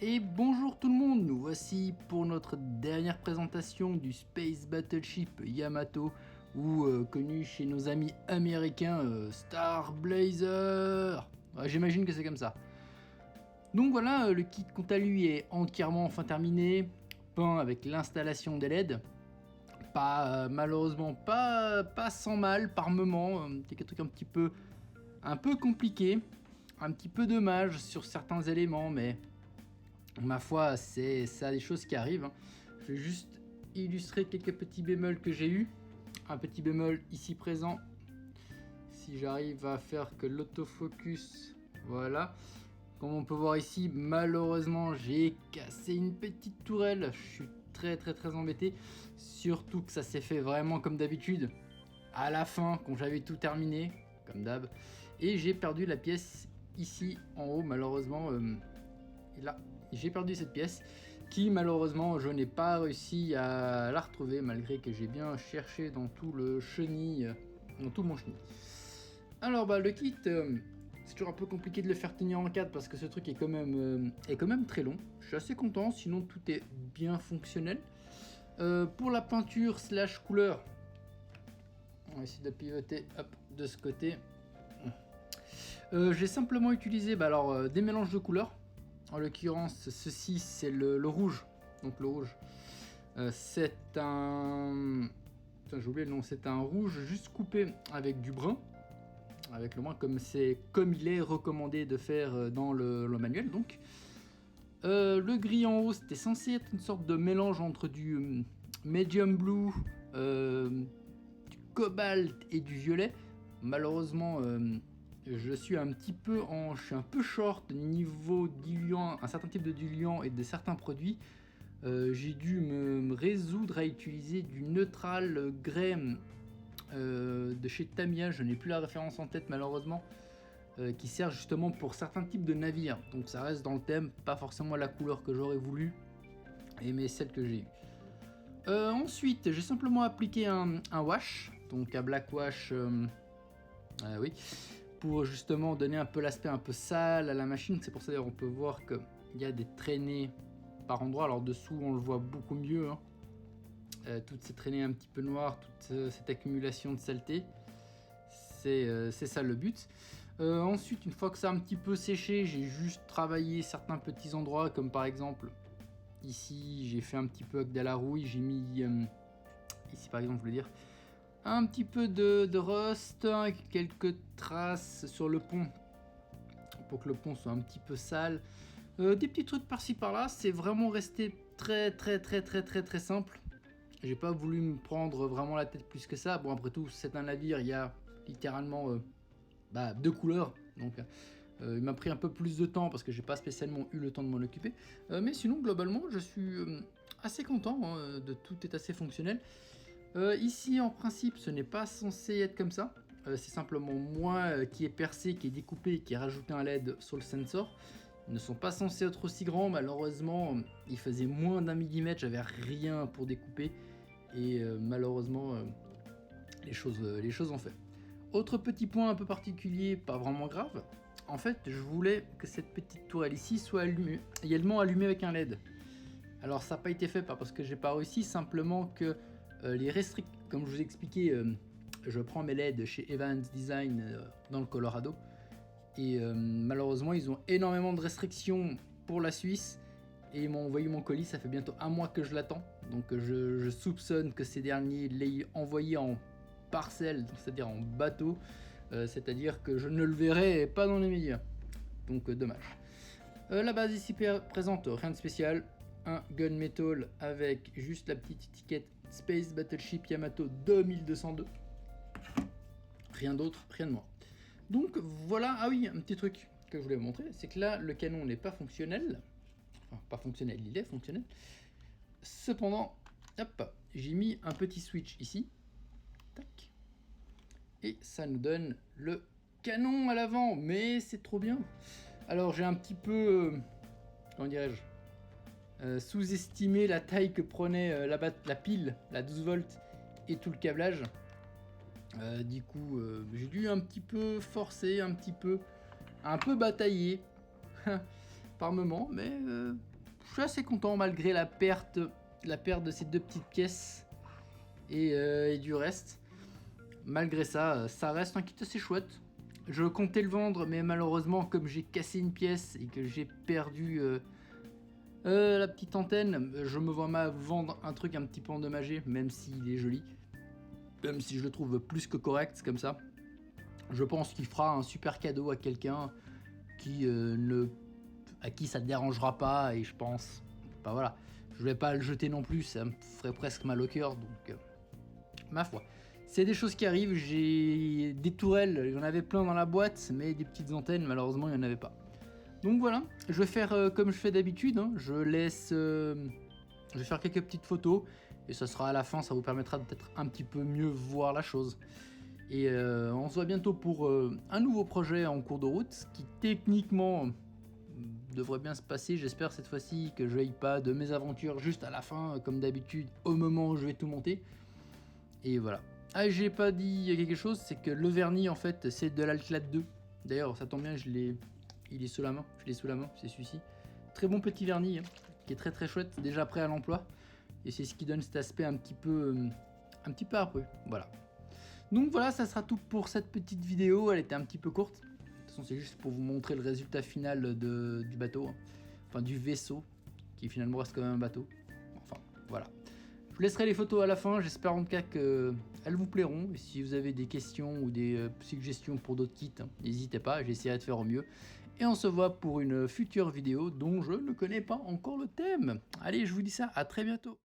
Et bonjour tout le monde, nous voici pour notre dernière présentation du Space Battleship Yamato, ou connu chez nos amis américains Star Blazer. Ouais, j'imagine que c'est comme ça. Donc voilà, le kit quant à lui est entièrement enfin terminé, peint avec l'installation des LED. Malheureusement pas sans mal par moment, quelques trucs un peu compliqués, un petit peu dommage sur certains éléments, mais ma foi, c'est ça des choses qui arrivent. Hein. Je vais juste illustrer quelques petits bémols que j'ai eu. Un petit bémol ici présent. Si j'arrive à faire que l'autofocus, voilà. Comme on peut voir ici, malheureusement, j'ai cassé une petite tourelle. Je suis très embêté. Surtout que ça s'est fait vraiment comme d'habitude. À la fin, quand j'avais tout terminé, comme d'hab. Et j'ai perdu la pièce ici en haut, malheureusement. Et là, j'ai perdu cette pièce qui malheureusement je n'ai pas réussi à la retrouver malgré que j'ai bien cherché dans tout le chenil, dans tout mon chenil. Alors le kit, c'est toujours un peu compliqué de le faire tenir en cadre parce que ce truc est quand même très long. Je suis assez content, sinon tout est bien fonctionnel. Pour la peinture slash couleur, on va essayer de pivoter de ce côté. J'ai simplement utilisé des mélanges de couleurs. En l'occurrence, ceci c'est le rouge. Donc le rouge, c'est un... Putain, j'ai oublié le nom. C'est un rouge juste coupé avec du brun. Avec le brun comme il est recommandé de faire dans le manuel. Donc, le gris en haut, c'était censé être une sorte de mélange entre du medium blue, du cobalt et du violet. Malheureusement... je suis un peu short niveau diluant, un certain type de diluant et de certains produits. J'ai dû me résoudre à utiliser du neutral grey de chez Tamiya, je n'ai plus la référence en tête malheureusement, qui sert justement pour certains types de navires. Donc ça reste dans le thème, pas forcément la couleur que j'aurais voulu, mais celle que j'ai eue. Ensuite, j'ai simplement appliqué un wash, donc un black wash, oui, pour justement donner un peu l'aspect un peu sale à la machine. C'est pour ça d'ailleurs on peut voir qu'il y a des traînées par endroits. Alors dessous on le voit beaucoup mieux, hein. Toutes ces traînées un petit peu noires, toute cette accumulation de saleté, c'est ça le but. Ensuite, une fois que ça a un petit peu séché, j'ai juste travaillé certains petits endroits, comme par exemple ici j'ai fait un petit peu avec de la rouille, j'ai mis ici par exemple, je voulais dire un petit peu de rust, avec quelques traces sur le pont pour que le pont soit un petit peu sale, des petits trucs par-ci par-là. C'est vraiment resté très simple. J'ai pas voulu me prendre vraiment la tête plus que ça. Bon, après tout, c'est un navire, il y a littéralement deux couleurs, donc il m'a pris un peu plus de temps parce que j'ai pas spécialement eu le temps de m'en occuper, mais sinon globalement je suis assez content, hein, de tout est assez fonctionnel. Ici en principe ce n'est pas censé être comme ça, c'est simplement moi qui ai percé, qui ai découpé et qui ai rajouté un LED sur le sensor. Ils ne sont pas censés être aussi grands, malheureusement ils faisaient moins d'1 mm, j'avais rien pour découper et malheureusement les choses ont fait. Autre petit point un peu particulier, pas vraiment grave, en fait je voulais que cette petite tourelle ici soit également allumée avec un LED. Alors ça n'a pas été fait, pas parce que j'ai pas réussi, simplement que les restrictions, comme je vous ai expliqué, je prends mes LED chez Evans Design dans le Colorado, et malheureusement ils ont énormément de restrictions pour la Suisse, et ils m'ont envoyé mon colis, ça fait bientôt un mois que je l'attends, donc je soupçonne que ces derniers l'aient envoyé en parcelle, c'est-à-dire en bateau, c'est-à-dire que je ne le verrai pas dans les médias, donc dommage. La base ici présente, rien de spécial, un gunmetal avec juste la petite étiquette Space Battleship Yamato 2202. Rien d'autre, rien de moins. Donc voilà, ah oui, un petit truc que je voulais vous montrer, c'est que là le canon n'est pas fonctionnel. Enfin, pas fonctionnel, il est fonctionnel. Cependant, hop, j'ai mis un petit switch ici. Tac. Et ça nous donne le canon à l'avant, mais c'est trop bien. Alors j'ai un petit peu, comment dirais-je, sous-estimé la taille que prenait la pile, la 12 volts et tout le câblage. Du coup, j'ai dû un petit peu forcer, un peu batailler par moment, mais je suis assez content malgré la perte de ces 2 petites pièces et du reste. Malgré ça, ça reste un kit assez chouette. Je comptais le vendre, mais malheureusement, comme j'ai cassé une pièce et que j'ai perdu la petite antenne, je me vois mal vendre un truc un petit peu endommagé, même s'il est joli. Même si je le trouve plus que correct, comme ça. Je pense qu'il fera un super cadeau à quelqu'un à qui ça ne dérangera pas, et je pense, bah voilà, je vais pas le jeter non plus, ça me ferait presque mal au cœur, donc ma foi. C'est des choses qui arrivent, j'ai des tourelles, il y en avait plein dans la boîte, mais des petites antennes, malheureusement, il n'y en avait pas. Donc voilà, je vais faire comme je fais d'habitude, hein. Je vais faire quelques petites photos, et ça sera à la fin, ça vous permettra de peut-être un petit peu mieux voir la chose. Et on se voit bientôt pour un nouveau projet en cours de route, qui techniquement devrait bien se passer. J'espère cette fois-ci que je n'aille pas de mes aventures juste à la fin, comme d'habitude, au moment où je vais tout monter. Et voilà. Ah, j'ai pas dit quelque chose, c'est que le vernis en fait c'est de l'Alclad 2. D'ailleurs ça tombe bien, il est sous la main, je l'ai sous la main, c'est celui-ci. Très bon petit vernis, hein, qui est très très chouette, déjà prêt à l'emploi. Et c'est ce qui donne cet aspect un petit peu âpre. Voilà. Donc voilà, ça sera tout pour cette petite vidéo, elle était un petit peu courte. De toute façon c'est juste pour vous montrer le résultat final du bateau, hein. Enfin du vaisseau, qui finalement reste quand même un bateau. Enfin voilà. Je vous laisserai les photos à la fin, j'espère en tout cas qu'elles vous plairont. Et si vous avez des questions ou des suggestions pour d'autres kits, hein, n'hésitez pas, j'essaierai de faire au mieux. Et on se voit pour une future vidéo dont je ne connais pas encore le thème. Allez, je vous dis ça, à très bientôt.